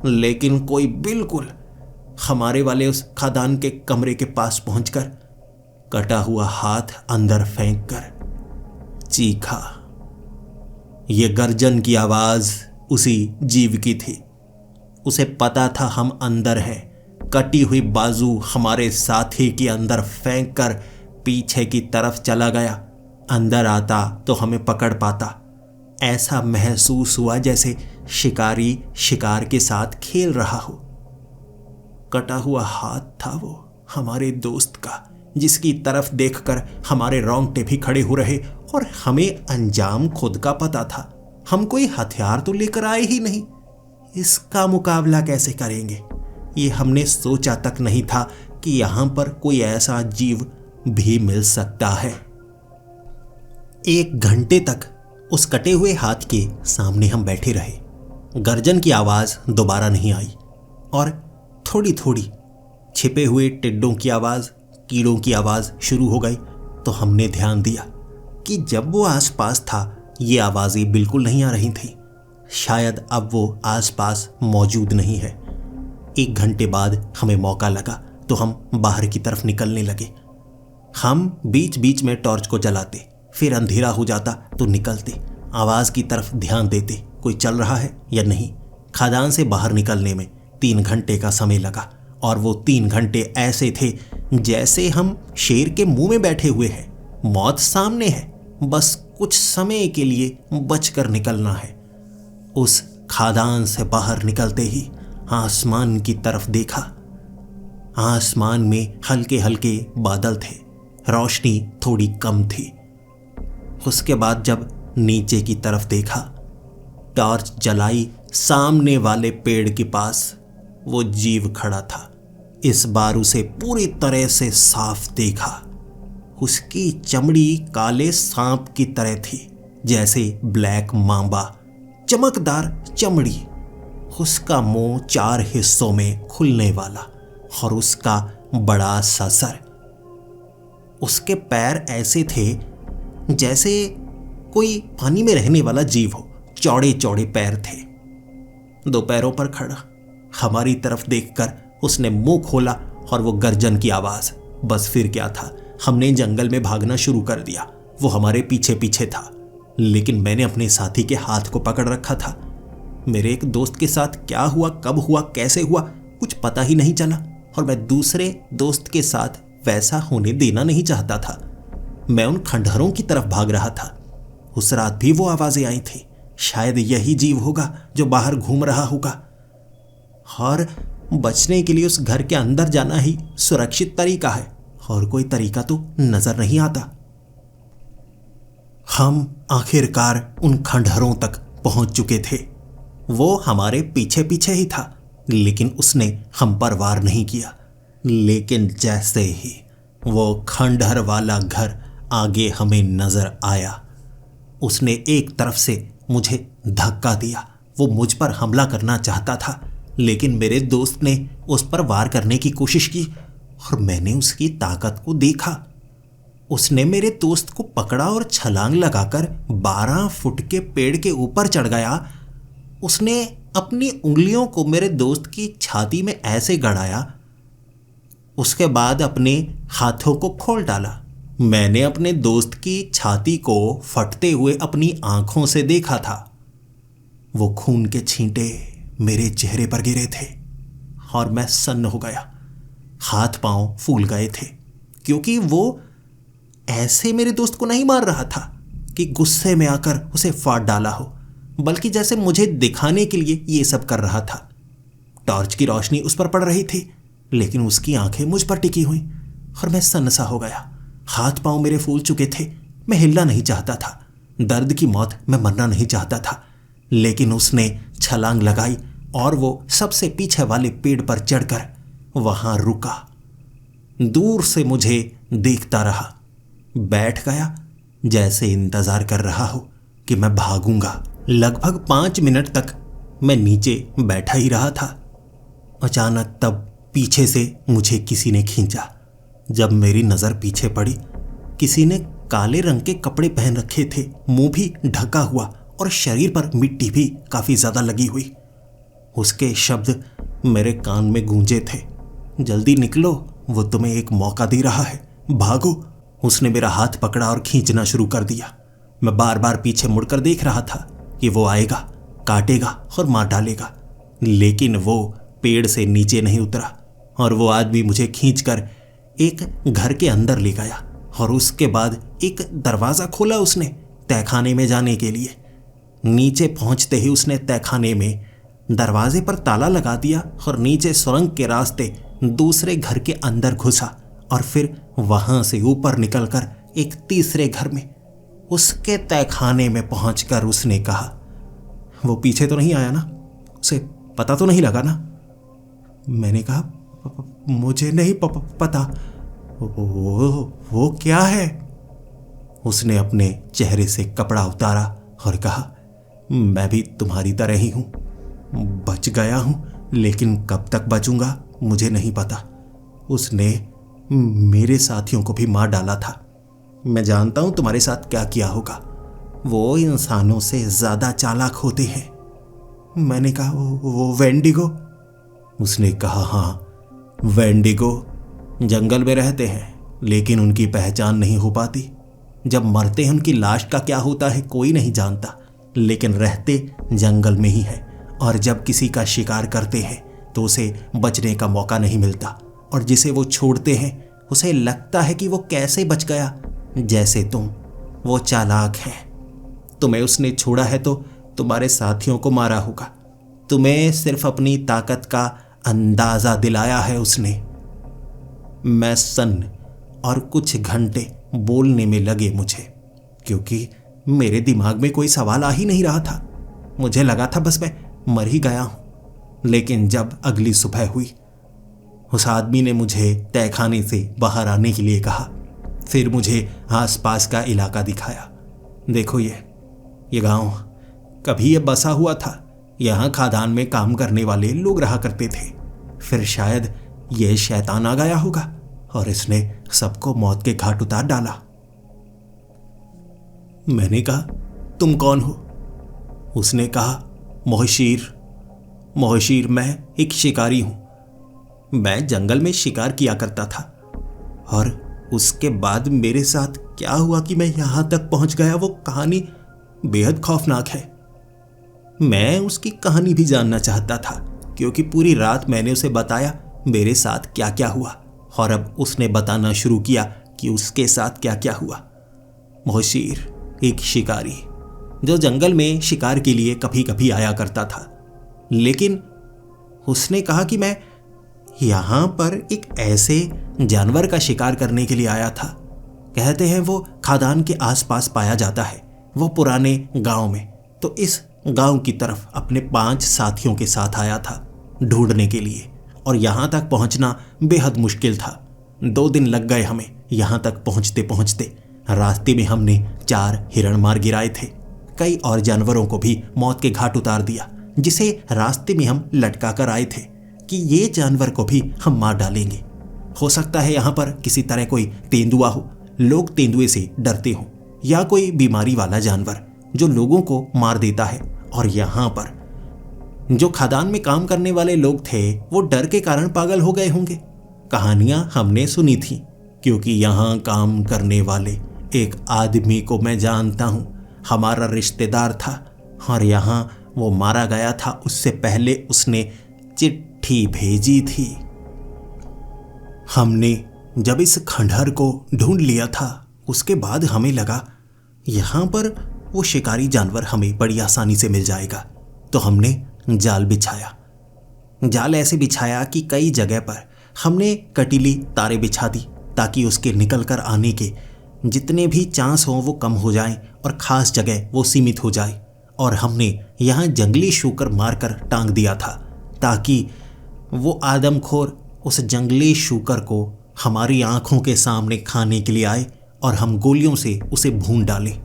Speaker 1: लेकिन कोई बिल्कुल हमारे वाले उस खदान के कमरे के पास पहुंचकर कटा हुआ हाथ अंदर फेंककर चीखा। यह गर्जन की आवाज उसी जीव की थी। उसे पता था हम अंदर हैं। कटी हुई बाजू हमारे साथी के अंदर फेंककर पीछे की तरफ चला गया। अंदर आता तो हमें पकड़ पाता। ऐसा महसूस हुआ जैसे शिकारी शिकार के साथ खेल रहा हो। कटा हुआ हाथ था वो हमारे दोस्त का, जिसकी तरफ देखकर हमारे रोंगटे भी खड़े हो रहे, और हमें अंजाम खुद का पता था। हम कोई हथियार तो लेकर आए ही नहीं, इसका मुकाबला कैसे करेंगे? ये हमने सोचा तक नहीं था कि यहां पर कोई ऐसा जीव भी मिल सकता है। 1 घंटे तक उस कटे हुए हाथ के सामने हम बैठे रहे। गर्जन की आवाज दोबारा नहीं आई, और थोड़ी थोड़ी छिपे हुए टिड्डों की आवाज, कीड़ों की आवाज शुरू हो गई। तो हमने ध्यान दिया कि जब वो आसपास था ये आवाजें बिल्कुल नहीं आ रही थी। शायद अब वो आसपास मौजूद नहीं है। 1 घंटे बाद हमें मौका लगा तो हम बाहर की तरफ निकलने लगे। हम बीच बीच में टॉर्च को जलाते, फिर अंधेरा हो जाता तो निकलते, आवाज की तरफ ध्यान देते कोई चल रहा है या नहीं। खदान से बाहर निकलने में 3 घंटे का समय लगा, और वो 3 घंटे ऐसे थे जैसे हम शेर के मुंह में बैठे हुए हैं। मौत सामने है, बस कुछ समय के लिए बचकर निकलना है। उस खदान से बाहर निकलते ही आसमान की तरफ देखा। आसमान में हल्के हल्के बादल थे, रोशनी थोड़ी कम थी। उसके बाद जब नीचे की तरफ देखा, टॉर्च जलाई, सामने वाले पेड़ के पास वो जीव खड़ा था। इस बार उसे पूरी तरह से साफ देखा। उसकी चमड़ी काले सांप की तरह थी, जैसे ब्लैक मांबा, चमकदार चमड़ी। उसका मुंह 4 हिस्सों में खुलने वाला, और उसका बड़ा सा सर। उसके पैर ऐसे थे जैसे कोई पानी में रहने वाला जीव हो। चौड़े चौड़े पैर थे। 2 पैरों पर खड़ा हमारी तरफ देखकर उसने मुंह खोला, और वो गर्जन की आवाज। बस फिर क्या था, हमने जंगल में भागना शुरू कर दिया। वो हमारे पीछे पीछे था, लेकिन मैंने अपने साथी के हाथ को पकड़ रखा था। मेरे एक दोस्त के साथ क्या हुआ, कब हुआ, कैसे हुआ, कुछ पता ही नहीं चला, और मैं दूसरे दोस्त के साथ वैसा होने देना नहीं चाहता था। मैं उन खंडहरों की तरफ भाग रहा था। उस रात भी वो आवाजें आई थी, शायद यही जीव होगा जो बाहर घूम रहा होगा, और बचने के लिए उस घर के अंदर जाना ही सुरक्षित तरीका है, और कोई तरीका तो नजर नहीं आता। हम आखिरकार उन खंडहरों तक पहुंच चुके थे। वो हमारे पीछे पीछे ही था, लेकिन उसने हम पर वार नहीं किया। लेकिन जैसे ही वो खंडहर वाला घर आगे हमें नजर आया, उसने एक तरफ से मुझे धक्का दिया। वो मुझ पर हमला करना चाहता था, लेकिन मेरे दोस्त ने उस पर वार करने की कोशिश की और मैंने उसकी ताकत को देखा। उसने मेरे दोस्त को पकड़ा और छलांग लगाकर 12 फुट के पेड़ के ऊपर चढ़ गया। उसने अपनी उंगलियों को मेरे दोस्त की छाती में ऐसे गड़ाया, उसके बाद अपने हाथों को खोल डाला। मैंने अपने दोस्त की छाती को फटते हुए अपनी आंखों से देखा था। वो खून के छींटे मेरे चेहरे पर गिरे थे और मैं सन्न हो गया। हाथ पांव फूल गए थे, क्योंकि वो ऐसे मेरे दोस्त को नहीं मार रहा था कि गुस्से में आकर उसे फाड़ डाला हो, बल्कि जैसे मुझे दिखाने के लिए ये सब कर रहा था। टॉर्च की रोशनी उस पर पड़ रही थी, लेकिन उसकी आंखें मुझ पर टिकी हुई और मैं सन्न सा हो गया। हाथ पांव मेरे फूल चुके थे, मैं हिलना नहीं चाहता था। दर्द की मौत मैं मरना नहीं चाहता था, लेकिन उसने छलांग लगाई और वो सबसे पीछे वाले पेड़ पर चढ़कर वहां रुका। दूर से मुझे देखता रहा, बैठ गया जैसे इंतजार कर रहा हो कि मैं भागूंगा। लगभग 5 मिनट तक मैं नीचे बैठा ही रहा था। अचानक तब पीछे से मुझे किसी ने खींचा। जब मेरी नजर पीछे पड़ी, किसी ने काले रंग के कपड़े पहन रखे थे, मुंह भी ढका हुआ और शरीर पर मिट्टी भी काफी ज्यादा लगी हुई। उसके शब्द मेरे कान में गूंजे थे, जल्दी निकलो, वो तुम्हें एक मौका दे रहा है, भागो। उसने मेरा हाथ पकड़ा और खींचना शुरू कर दिया। मैं बार बार पीछे मुड़कर देख रहा था कि वो आएगा, काटेगा और मार डालेगा, लेकिन वो पेड़ से नीचे नहीं उतरा और वो आदमी मुझे खींचकर एक घर के अंदर ले गया और उसके बाद एक दरवाज़ा खोला उसने तहखाने में जाने के लिए। नीचे पहुंचते ही उसने तहखाने में दरवाजे पर ताला लगा दिया और नीचे सुरंग के रास्ते दूसरे घर के अंदर घुसा और फिर वहां से ऊपर निकलकर एक तीसरे घर में उसके तहखाने में पहुंचकर उसने कहा, वो पीछे तो नहीं आया ना? उसे पता तो नहीं लगा ना? मैंने कहा, मुझे नहीं पता। वो क्या है? उसने अपने चेहरे से कपड़ा उतारा और कहा, मैं भी तुम्हारी तरह ही हूं, बच गया हूं, लेकिन कब तक बचूंगा मुझे नहीं पता। उसने मेरे साथियों को भी मार डाला था। मैं जानता हूं तुम्हारे साथ क्या किया होगा। वो इंसानों से ज्यादा चालाक होते हैं। मैंने कहा, वो वेंडिगो? उसने कहा, हाँ, वेंडिगो जंगल में रहते हैं, लेकिन उनकी पहचान नहीं हो पाती। जब मरते हैं उनकी लाश का क्या होता है कोई नहीं जानता, लेकिन रहते जंगल में ही है। और जब किसी का शिकार करते हैं तो उसे बचने का मौका नहीं मिलता, और जिसे वो छोड़ते हैं उसे लगता है कि वो कैसे बच गया। जैसे तुम, वो चालाक है। तुम्हें उसने छोड़ा है तो तुम्हारे साथियों को मारा होगा। तुम्हें सिर्फ अपनी ताकत का अंदाजा दिलाया है उसने। मैं सन्न और कुछ घंटे बोलने में लगे मुझे, क्योंकि मेरे दिमाग में कोई सवाल आ ही नहीं रहा था। मुझे लगा था बस मैं मर ही गया हूं। लेकिन जब अगली सुबह हुई, उस आदमी ने मुझे तहखाने से बाहर आने के लिए कहा। फिर मुझे आसपास का इलाका दिखाया। देखो, ये गांव कभी ये बसा हुआ था। यहाँ खादान में काम करने वाले लोग रहा करते थे। फिर शायद ये शैतान आ गया होगा और इसने सबको मौत के घाट उतार डाला। मैंने कहा, तुम कौन हो? उसने कहा, मोहशीर, मैं एक शिकारी हूं। मैं जंगल में शिकार किया करता था, और उसके बाद मेरे साथ क्या हुआ कि मैं यहां तक पहुंच गया, वो कहानी बेहद खौफनाक है। मैं उसकी कहानी भी जानना चाहता था, क्योंकि पूरी रात मैंने उसे बताया मेरे साथ क्या क्या हुआ, और अब उसने बताना शुरू किया कि उसके साथ क्या क्या हुआ। मोहशीर एक शिकारी, जो जंगल में शिकार के लिए कभी कभी आया करता था। लेकिन उसने कहा कि मैं यहां पर एक ऐसे जानवर का शिकार करने के लिए आया था। कहते हैं वो खादान के आसपास पाया जाता है, वो पुराने गांव में। तो इस गांव की तरफ अपने 5 साथियों के साथ आया था ढूंढने के लिए, और यहां तक पहुंचना बेहद मुश्किल था। 2 दिन लग गए हमें यहां तक पहुंचते पहुंचते। रास्ते में हमने 4 हिरण मार गिराए थे, कई और जानवरों को भी मौत के घाट उतार दिया, जिसे रास्ते में हम लटका कर आए थे कि ये जानवर को भी हम मार डालेंगे। हो सकता है यहाँ पर किसी तरह कोई तेंदुआ हो, लोग तेंदुए से डरते हों, या कोई बीमारी वाला जानवर जो लोगों को मार देता है। और यहाँ पर जो खदान में काम करने वाले लोग थे वो डर के कारण पागल हो गए होंगे। कहानियां हमने सुनी थी, क्योंकि यहाँ काम करने वाले एक आदमी को मैं जानता हूँ, हमारा रिश्तेदार था, और यहाँ वो मारा गया था उससे पहले उसने चिट्ठी भेजी थी। हमने जब इस खंडहर को ढूंढ लिया था उसके बाद हमें लगा यहाँ पर वो शिकारी जानवर हमें बड़ी आसानी से मिल जाएगा। तो हमने जाल बिछाया। जाल ऐसे बिछाया कि कई जगह पर हमने कटीली तारे बिछा दी, ताकि उसके निकल कर आने के जितने भी चांस हों वो कम हो जाएं और ख़ास जगह वो सीमित हो जाए। और हमने यहाँ जंगली शूकर मारकर टांग दिया था, ताकि वो आदमखोर उस जंगली शूकर को हमारी आंखों के सामने खाने के लिए आए और हम गोलियों से उसे भून डालें।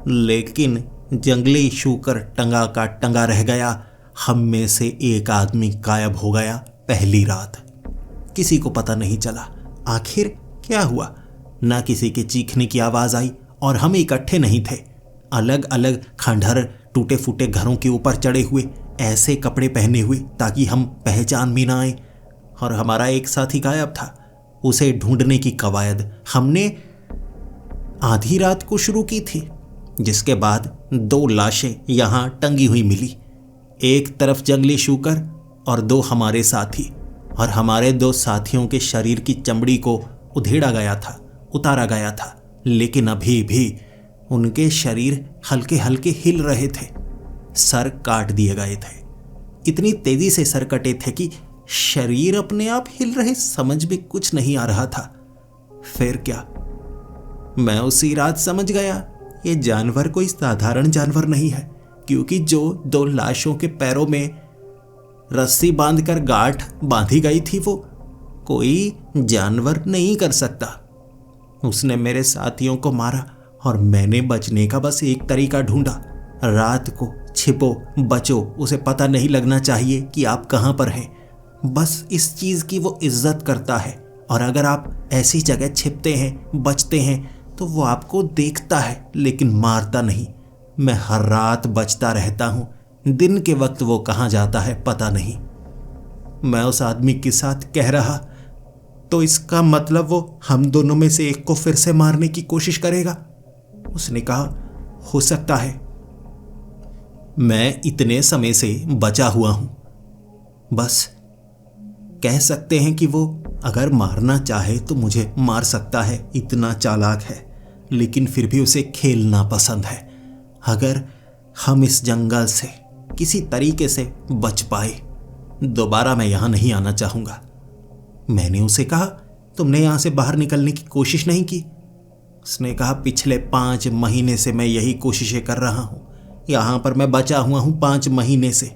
Speaker 1: लेकिन जंगली शूकर टंगा का टंगा रह गया। हम में से एक आदमी गायब हो गया पहली रात। किसी को पता नहीं चला आखिर क्या हुआ। ना किसी के चीखने की आवाज़ आई, और हम इकट्ठे नहीं थे। अलग अलग खंडहर, टूटे फूटे घरों के ऊपर चढ़े हुए, ऐसे कपड़े पहने हुए ताकि हम पहचान भी ना आए। और हमारा एक साथी गायब था। उसे ढूंढने की कवायद हमने आधी रात को शुरू की थी, जिसके बाद 2 लाशें यहाँ टंगी हुई मिली। एक तरफ जंगली शूकर और 2 हमारे साथी। और हमारे 2 साथियों के शरीर की चमड़ी को उधेड़ा गया था, उतारा गया था, लेकिन अभी भी उनके शरीर हल्के हल्के हिल रहे थे। सर काट दिए गए थे। इतनी तेजी से सर कटे थे कि शरीर अपने आप हिल रहे, समझ में कुछ नहीं आ रहा था। फिर क्या, मैं उसी रात समझ गया ये जानवर कोई साधारण जानवर नहीं है, क्योंकि जो 2 लाशों के पैरों में रस्सी बांधकर गांठ बांधी गई थी वो कोई जानवर नहीं कर सकता। उसने मेरे साथियों को मारा और मैंने बचने का बस एक तरीका ढूंढा। रात को छिपो, बचो, उसे पता नहीं लगना चाहिए कि आप कहां पर हैं। बस इस चीज की वो इज्जत करता है, और अगर आप ऐसी जगह छिपते हैं, बचते हैं, तो वो आपको देखता है लेकिन मारता नहीं। मैं हर रात बचता रहता हूं। दिन के वक्त वो कहां जाता है पता नहीं। मैं उस आदमी के साथ कह रहा, तो इसका मतलब वो हम दोनों में से एक को फिर से मारने की कोशिश करेगा। उसने कहा, हो सकता है। मैं इतने समय से बचा हुआ हूं। बस कह सकते हैं कि वो अगर मारना चाहे तो मुझे मार सकता है, इतना चालाक है। लेकिन फिर भी उसे खेलना पसंद है। अगर हम इस जंगल से किसी तरीके से बच पाए, दोबारा मैं यहां नहीं आना चाहूंगा। मैंने उसे कहा, तुमने यहां से बाहर निकलने की कोशिश नहीं की? उसने कहा, पिछले 5 महीने से मैं यही कोशिशें कर रहा हूं। यहां पर मैं बचा हुआ हूं 5 महीने से,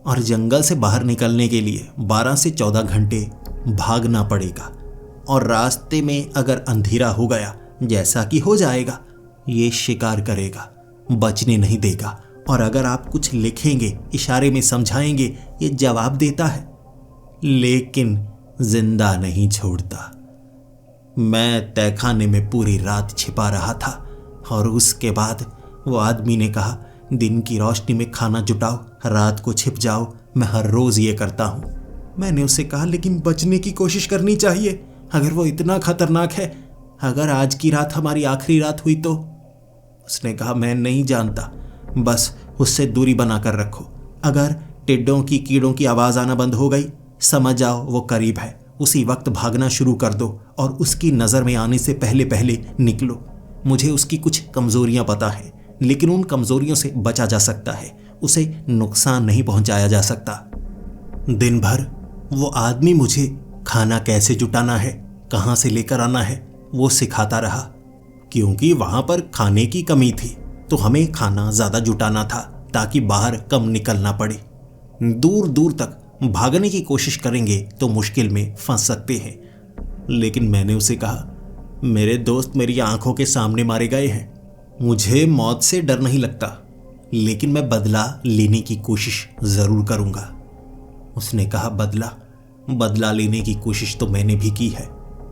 Speaker 1: और जंगल से बाहर निकलने के लिए 12 से 14 घंटे भागना पड़ेगा। और रास्ते में अगर अंधेरा हो गया, जैसा कि हो जाएगा, ये शिकार करेगा, बचने नहीं देगा। और अगर आप कुछ लिखेंगे, इशारे में समझाएंगे, ये जवाब देता है, लेकिन जिंदा नहीं छोड़ता। मैं तहखाने में पूरी रात छिपा रहा था, और उसके बाद वो आदमी ने कहा, दिन की रोशनी में खाना जुटाओ, रात को छिप जाओ। मैं हर रोज ये करता हूं। मैंने उससे कहा, लेकिन बचने की कोशिश करनी चाहिए। अगर वो इतना खतरनाक है, अगर आज की रात हमारी आखिरी रात हुई तो? उसने कहा, मैं नहीं जानता, बस उससे दूरी बनाकर रखो। अगर टिड्डों की, कीड़ों की आवाज़ आना बंद हो गई, समझ जाओ वो करीब है। उसी वक्त भागना शुरू कर दो, और उसकी नज़र में आने से पहले पहले निकलो। मुझे उसकी कुछ कमज़ोरियां पता है, लेकिन उन कमजोरियों से बचा जा सकता है, उसे नुकसान नहीं पहुंचाया जा सकता। दिन भर वो आदमी मुझे खाना कैसे जुटाना है, कहां से लेकर आना है, वो सिखाता रहा। क्योंकि वहां पर खाने की कमी थी तो हमें खाना ज्यादा जुटाना था ताकि बाहर कम निकलना पड़े। दूर दूर तक भागने की कोशिश करेंगे तो मुश्किल में फंस सकते हैं। लेकिन मैंने उसे कहा, मेरे दोस्त मेरी आंखों के सामने मारे गए हैं, मुझे मौत से डर नहीं लगता, लेकिन मैं बदला लेने की कोशिश जरूर करूंगा। उसने कहा, बदला लेने की कोशिश तो मैंने भी की है।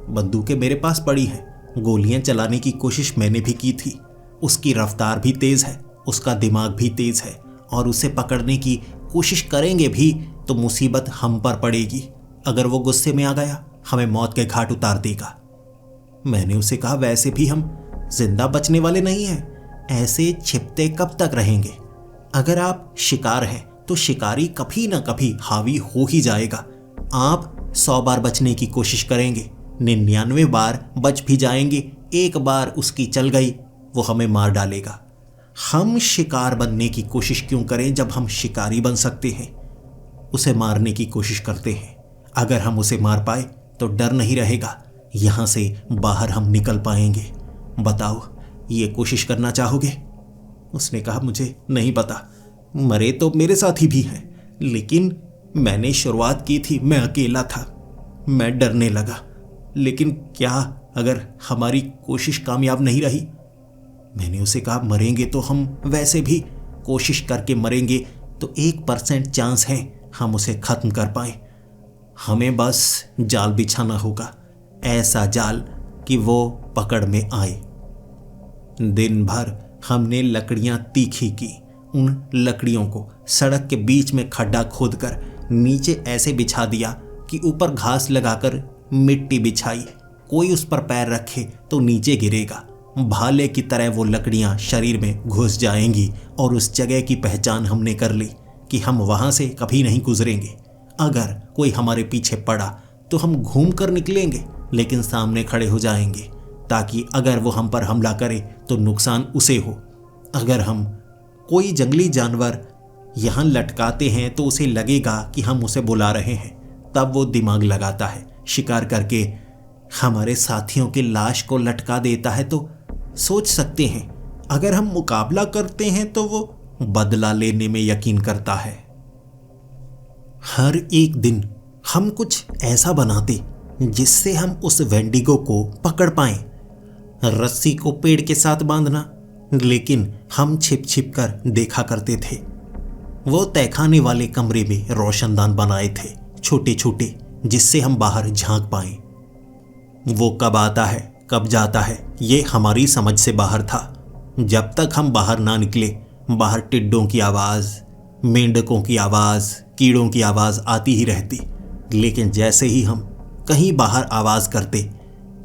Speaker 1: बंदूकें मेरे पास पड़ी हैं, गोलियां चलाने की कोशिश मैंने भी की थी। उसकी रफ्तार भी तेज है, उसका दिमाग भी तेज है, और उसे पकड़ने की कोशिश करेंगे भी तो मुसीबत हम पर पड़ेगी। अगर वो गुस्से में आ गया हमें मौत के घाट उतार देगा। मैंने उसे कहा, वैसे भी हम जिंदा बचने वाले नहीं हैं, ऐसे छिपते कब तक रहेंगे? अगर आप शिकार हैं तो शिकारी कभी ना कभी हावी हो ही जाएगा। आप 100 बार बचने की कोशिश करेंगे, 99 बार बच भी जाएंगे, एक बार उसकी चल गई वो हमें मार डालेगा। हम शिकार बनने की कोशिश क्यों करें जब हम शिकारी बन सकते हैं? उसे मारने की कोशिश करते हैं। अगर हम उसे मार पाए तो डर नहीं रहेगा, यहां से बाहर हम निकल पाएंगे। बताओ, ये कोशिश करना चाहोगे? उसने कहा, मुझे नहीं पता, मरे तो मेरे साथी भी हैं, लेकिन मैंने शुरुआत की थी, मैं अकेला था, मैं डरने लगा। लेकिन क्या अगर हमारी कोशिश कामयाब नहीं रही? मैंने उसे कहा, मरेंगे तो हम वैसे भी, कोशिश करके मरेंगे तो 1% चांस है हम उसे खत्म कर पाए। हमें बस जाल बिछाना होगा, ऐसा जाल कि वो पकड़ में आए। दिन भर हमने लकड़ियां तीखी की। उन लकड़ियों को सड़क के बीच में खड्डा खोदकर नीचे ऐसे बिछा दिया कि ऊपर घास लगाकर मिट्टी बिछाई। कोई उस पर पैर रखे तो नीचे गिरेगा। भाले की तरह वो लकड़ियां शरीर में घुस जाएंगी और उस जगह की पहचान हमने कर ली कि हम वहां से कभी नहीं गुजरेंगे। अगर कोई हमारे पीछे पड़ा तो हम घूम कर निकलेंगे, लेकिन सामने खड़े हो जाएंगे ताकि अगर वो हम पर हमला करे तो नुकसान उसे हो। अगर हम कोई जंगली जानवर यहाँ लटकाते हैं तो उसे लगेगा कि हम उसे बुला रहे हैं, तब वो दिमाग लगाता है, शिकार करके हमारे साथियों की लाश को लटका देता है। तो सोच सकते हैं, अगर हम मुकाबला करते हैं तो वो बदला लेने में यकीन करता है। हर एक दिन हम कुछ ऐसा बनाते जिससे हम उस वेंडिगो को पकड़ पाएं। रस्सी को पेड़ के साथ बांधना, लेकिन हम छिप छिप कर देखा करते थे। वो तहखाने वाले कमरे में रोशनदान बनाए थे, छोटे छोटे, जिससे हम बाहर झांक पाएं। वो कब आता है कब जाता है ये हमारी समझ से बाहर था। जब तक हम बाहर ना निकले, बाहर टिड्डों की आवाज़, मेंढकों की आवाज़, कीड़ों की आवाज़ आती ही रहती। लेकिन जैसे ही हम कहीं बाहर आवाज़ करते,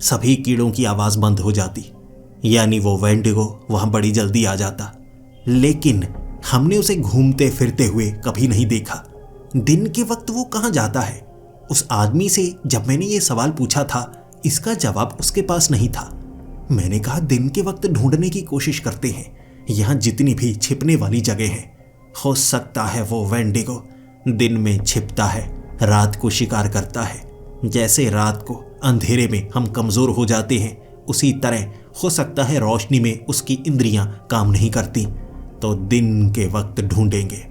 Speaker 1: सभी कीड़ों की आवाज़ बंद हो जाती, यानी वो वेंडिगो वहाँ बड़ी जल्दी आ जाता। लेकिन हमने उसे घूमते फिरते हुए कभी नहीं देखा। दिन के वक्त वो कहाँ जाता है? उस आदमी से जब मैंने ये सवाल पूछा था, इसका जवाब उसके पास नहीं था। मैंने कहा, दिन के वक्त ढूंढने की कोशिश करते हैं, यहाँ जितनी भी छिपने वाली जगह है। हो सकता है वो वेंडिगो दिन में छिपता है, रात को शिकार करता है। जैसे रात को अंधेरे में हम कमज़ोर हो जाते हैं, उसी तरह हो सकता है रोशनी में उसकी इंद्रियां काम नहीं करती, तो दिन के वक्त ढूंढेंगे।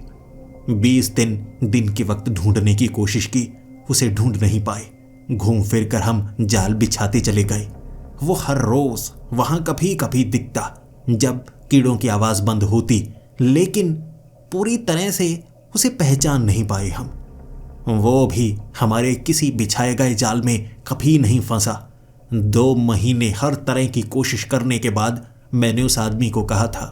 Speaker 1: 20 दिन दिन के वक्त ढूंढने की कोशिश की, उसे ढूंढ नहीं पाए। घूम फिर कर हम जाल बिछाते चले गए। वो हर रोज वहां कभी कभी दिखता जब कीड़ों की आवाज़ बंद होती, लेकिन पूरी तरह से उसे पहचान नहीं पाए हम। वो भी हमारे किसी बिछाए गए जाल में कभी नहीं फंसा। 2 महीने हर तरह की कोशिश करने के बाद मैंने उस आदमी को कहा था,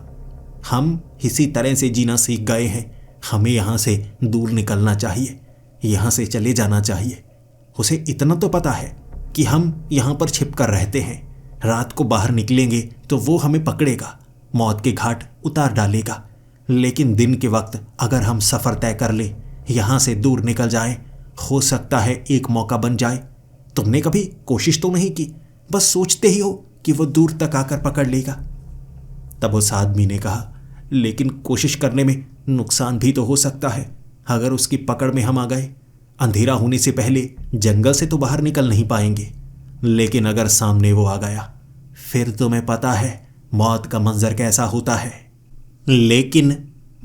Speaker 1: हम इसी तरह से जीना सीख गए हैं, हमें यहाँ से दूर निकलना चाहिए, यहाँ से चले जाना चाहिए। उसे इतना तो पता है कि हम यहाँ पर छिप कर रहते हैं, रात को बाहर निकलेंगे तो वो हमें पकड़ेगा, मौत के घाट उतार डालेगा। लेकिन दिन के वक्त अगर हम सफ़र तय कर ले, यहाँ से दूर निकल जाए, हो सकता है एक मौका बन जाए। तुमने कभी कोशिश तो नहीं की, बस सोचते ही हो कि वो दूर तक आकर पकड़ लेगा। तब उस आदमी ने कहा, लेकिन कोशिश करने में नुकसान भी तो हो सकता है। अगर उसकी पकड़ में हम आ गए, अंधेरा होने से पहले जंगल से तो बाहर निकल नहीं पाएंगे, लेकिन अगर सामने वो आ गया, फिर तुम्हें पता है मौत का मंजर कैसा होता है। लेकिन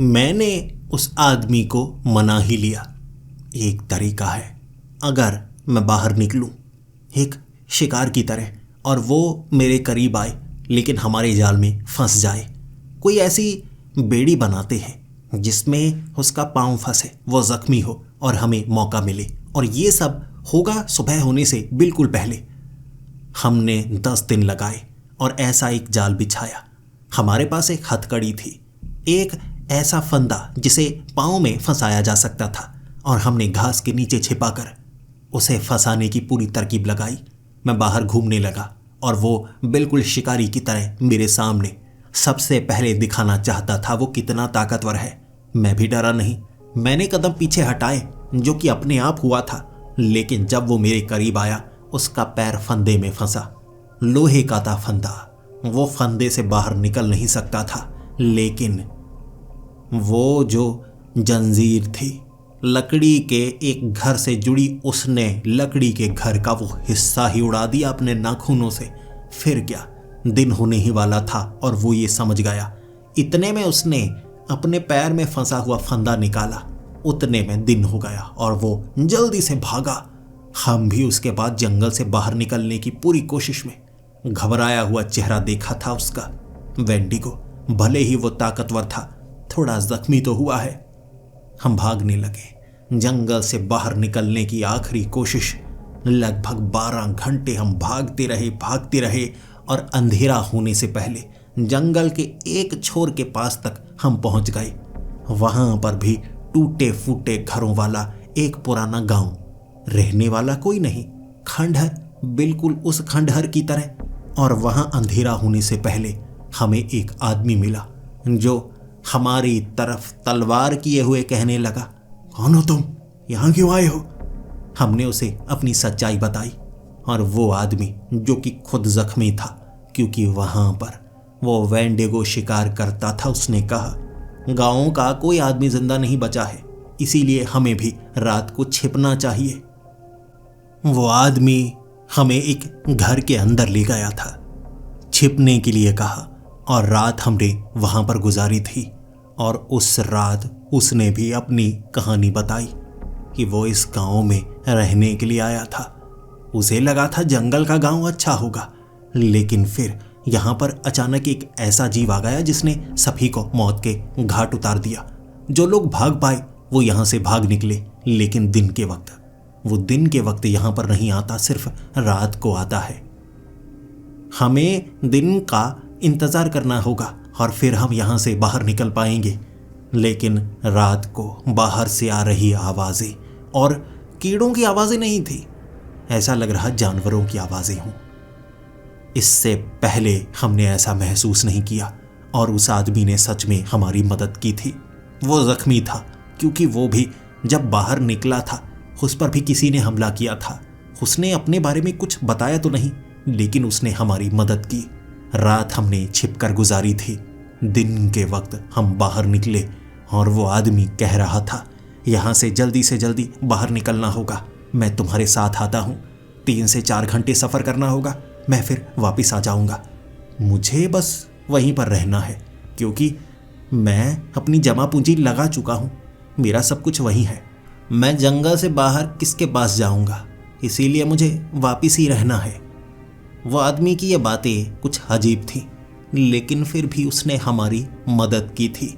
Speaker 1: मैंने उस आदमी को मना ही लिया। एक तरीका है, अगर मैं बाहर निकलूं एक शिकार की तरह और वो मेरे करीब आए लेकिन हमारे जाल में फंस जाए, कोई ऐसी बेड़ी बनाते हैं जिसमें उसका पांव फंसे, वो जख्मी हो और हमें मौका मिले। और ये सब होगा सुबह होने से बिल्कुल पहले। हमने 10 दिन लगाए और ऐसा एक जाल बिछाया। हमारे पास एक हथकड़ी थी, एक ऐसा फंदा जिसे पांव में फंसाया जा सकता था, और हमने घास के नीचे छिपाकर उसे फंसाने की पूरी तरकीब लगाई। मैं बाहर घूमने लगा और वो बिल्कुल शिकारी की तरह मेरे सामने सबसे पहले दिखाना चाहता था वो कितना ताकतवर है। मैं भी डरा नहीं। मैंने कदम पीछे हटाए, जो कि अपने आप हुआ था, लेकिन जब वो मेरे करीब आया उसका पैर फंदे में फंसा। लोहे का था फंदा, वो फंदे से बाहर निकल नहीं सकता था, लेकिन वो जो जंजीर थी लकड़ी के एक घर से जुड़ी, उसने लकड़ी के घर का वो हिस्सा ही उड़ा दिया अपने नाखूनों से। फिर क्या, दिन होने ही वाला था और वो ये समझ गया। इतने में उसने अपने पैर में फंसा हुआ फंदा निकाला, उतने में दिन हो गया और वो जल्दी से भागा। हम भी उसके बाद जंगल से बाहर निकलने की पूरी कोशिश में। घबराया हुआ चेहरा देखा था उसका। वेंडिगो भले ही वो ताकतवर था, थोड़ा जख्मी तो हुआ है। हम भागने लगे। जंगल से बाहर निकलने की आखिरी कोशिश। लगभग 12 घंटे हम भागते रहे और अंधेरा होने से पहले जंगल के एक छोर के पास तक हम पहुंच गए। वहां पर भी टूटे फूटे घरों वाला एक पुराना गांव, रहने वाला कोई नहीं, खंडहर, बिल्कुल उस खंडहर की तरह। और वहां अंधेरा होने से पहले हमें एक आदमी मिला जो हमारी तरफ तलवार किए हुए कहने लगा, कौन हो तुम, यहां क्यों आए हो? हमने उसे अपनी सच्चाई बताई और वो आदमी, जो कि खुद जख्मी था क्योंकि वहां पर वो वेंडिगो शिकार करता था, उसने कहा, गांव का कोई आदमी जिंदा नहीं बचा है, इसीलिए हमें भी रात को छिपना चाहिए। वो आदमी हमें एक घर के अंदर ले गया था, छिपने के लिए कहा, और रात हमने वहां पर गुजारी थी। और उस रात उसने भी अपनी कहानी बताई कि वो इस गांव में रहने के लिए आया था। उसे लगा था जंगल का गांव अच्छा होगा, लेकिन फिर यहाँ पर अचानक एक ऐसा जीव आ गया जिसने सभी को मौत के घाट उतार दिया। जो लोग भाग पाए वो यहाँ से भाग निकले, लेकिन दिन के वक्त यहाँ पर नहीं आता, सिर्फ रात को आता है। हमें दिन का इंतजार करना होगा और फिर हम यहाँ से बाहर निकल पाएंगे। लेकिन रात को बाहर से आ रही आवाज़ें, और कीड़ों की आवाज़ें नहीं थी, ऐसा लग रहा जानवरों की आवाज़ें हों। इससे पहले हमने ऐसा महसूस नहीं किया, और उस आदमी ने सच में हमारी मदद की थी। वो जख्मी था क्योंकि वो भी जब बाहर निकला था उस पर भी किसी ने हमला किया था। उसने अपने बारे में कुछ बताया तो नहीं, लेकिन उसने हमारी मदद की। रात हमने छिपकर गुजारी थी। दिन के वक्त हम बाहर निकले और वो आदमी कह रहा था, यहाँ से जल्दी बाहर निकलना होगा, मैं तुम्हारे साथ आता हूँ। 3 से 4 घंटे सफ़र करना होगा, मैं फिर वापस आ जाऊँगा। मुझे बस वहीं पर रहना है क्योंकि मैं अपनी जमा पूंजी लगा चुका हूँ, मेरा सब कुछ वहीं है। मैं जंगल से बाहर किसके पास जाऊँगा, इसीलिए मुझे वापस ही रहना है। वो आदमी की ये बातें कुछ अजीब थी, लेकिन फिर भी उसने हमारी मदद की थी।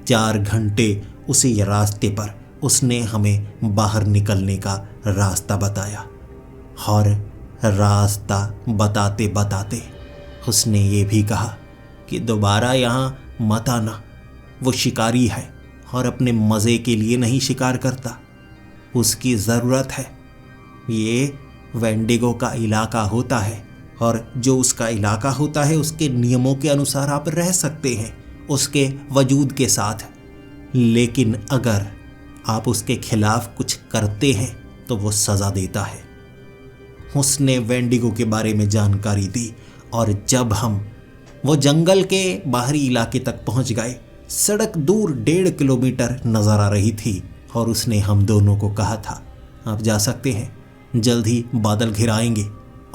Speaker 1: 4 घंटे उसी रास्ते पर उसने हमें बाहर निकलने का रास्ता बताया, और रास्ता बताते बताते उसने ये भी कहा कि दोबारा यहाँ मत आना, वो शिकारी है और अपने मज़े के लिए नहीं शिकार करता, उसकी ज़रूरत है। ये वेंडिगो का इलाका होता है और जो उसका इलाका होता है उसके नियमों के अनुसार आप रह सकते हैं उसके वजूद के साथ, लेकिन अगर आप उसके खिलाफ कुछ करते हैं तो वो सज़ा देता है। उसने वेंडिगो के बारे में जानकारी दी और जब हम वो जंगल के बाहरी इलाके तक पहुंच गए सड़क दूर 1.5 किलोमीटर नजर आ रही थी और उसने हम दोनों को कहा था, आप जा सकते हैं, जल्द ही बादल घिर आएंगे।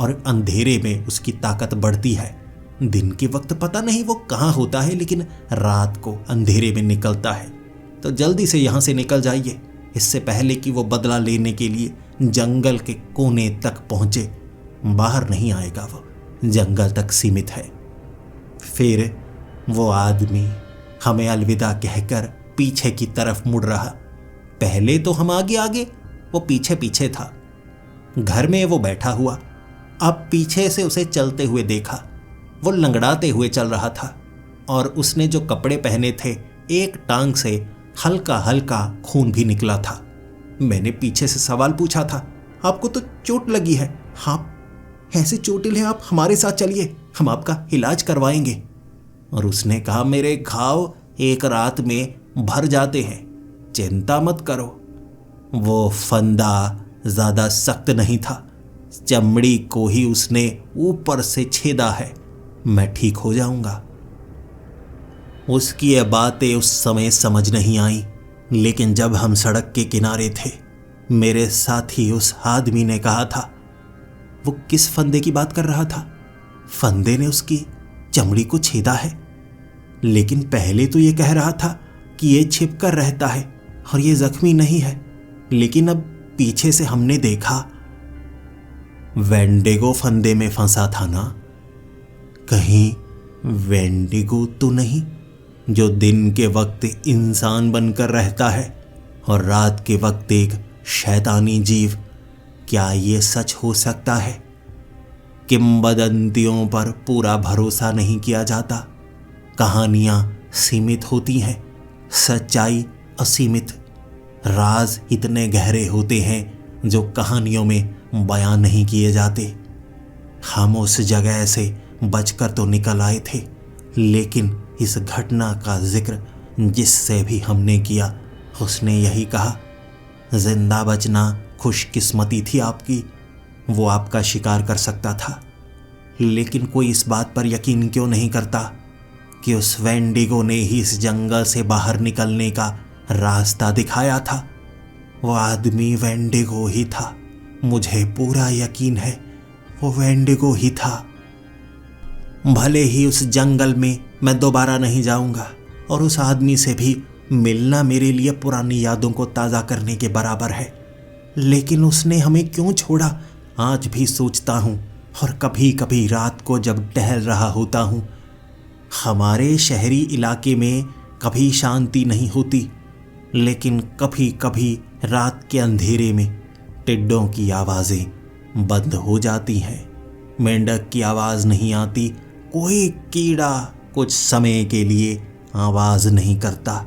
Speaker 1: और अंधेरे में उसकी ताकत बढ़ती है। दिन के वक्त पता नहीं वो कहाँ होता है, लेकिन रात को अंधेरे में निकलता है। तो जल्दी से यहाँ से निकल जाइए, इससे पहले कि वो बदला लेने के लिए जंगल के कोने तक पहुंचे। बाहर नहीं आएगा, वो जंगल तक सीमित है। फिर वो आदमी हमें अलविदा कहकर पीछे की तरफ मुड़ रहा। पहले तो हम आगे आगे, वो पीछे पीछे था। घर में वो बैठा हुआ, अब पीछे से उसे चलते हुए देखा। वो लंगड़ाते हुए चल रहा था और उसने जो कपड़े पहने थे, एक टांग से हल्का हल्का खून भी निकला था। मैंने पीछे से सवाल पूछा था, आपको तो चोट लगी है, आप ऐसे चोटिल हैं, आप हमारे साथ चलिए, हम आपका इलाज करवाएंगे। और उसने कहा, मेरे घाव एक रात में भर जाते हैं, चिंता मत करो। वो फंदा ज्यादा सख्त नहीं था, चमड़ी को ही उसने ऊपर से छेदा है, मैं ठीक हो जाऊंगा। उसकी ये बातें उस समय समझ नहीं आई, लेकिन जब हम सड़क के किनारे थे, मेरे साथी उस आदमी ने कहा था, वो किस फंदे की बात कर रहा था? फंदे ने उसकी चमड़ी को छेदा है, लेकिन पहले तो ये कह रहा था कि ये छिपकर रहता है और ये जख्मी नहीं है। लेकिन अब पीछे से हमने देखा, वेंडिगो फंदे में फंसा था ना? कहीं वेंडिगो तो नहीं, जो दिन के वक्त इंसान बनकर रहता है और रात के वक्त एक शैतानी जीव? क्या ये सच हो सकता है? किंवदंतियों पर पूरा भरोसा नहीं किया जाता। कहानियां सीमित होती हैं, सच्चाई असीमित। राज इतने गहरे होते हैं जो कहानियों में बयान नहीं किए जाते। हम उस जगह से बचकर तो निकल आए थे, लेकिन इस घटना का जिक्र जिससे भी हमने किया, उसने यही कहा, जिंदा बचना खुशकिस्मती थी आपकी, वो आपका शिकार कर सकता था। लेकिन कोई इस बात पर यकीन क्यों नहीं करता कि उस वेंडिगो ने ही इस जंगल से बाहर निकलने का रास्ता दिखाया था? वो आदमी वेंडिगो ही था, मुझे पूरा यकीन है, वो वेंडिगो ही था। भले ही उस जंगल में मैं दोबारा नहीं जाऊंगा और उस आदमी से भी मिलना मेरे लिए पुरानी यादों को ताज़ा करने के बराबर है, लेकिन उसने हमें क्यों छोड़ा, आज भी सोचता हूँ। और कभी कभी रात को जब टहल रहा होता हूँ, हमारे शहरी इलाके में कभी शांति नहीं होती, लेकिन कभी कभी रात के अंधेरे में टिड्डों की आवाज़ें बंद हो जाती हैं, मेंढक की आवाज़ नहीं आती, कोई कीड़ा कुछ समय के लिए आवाज़ नहीं करता।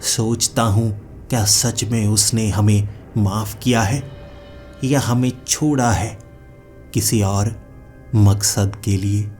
Speaker 1: सोचता हूँ, क्या सच में उसने हमें माफ़ किया है या हमें छोड़ा है किसी और मकसद के लिए?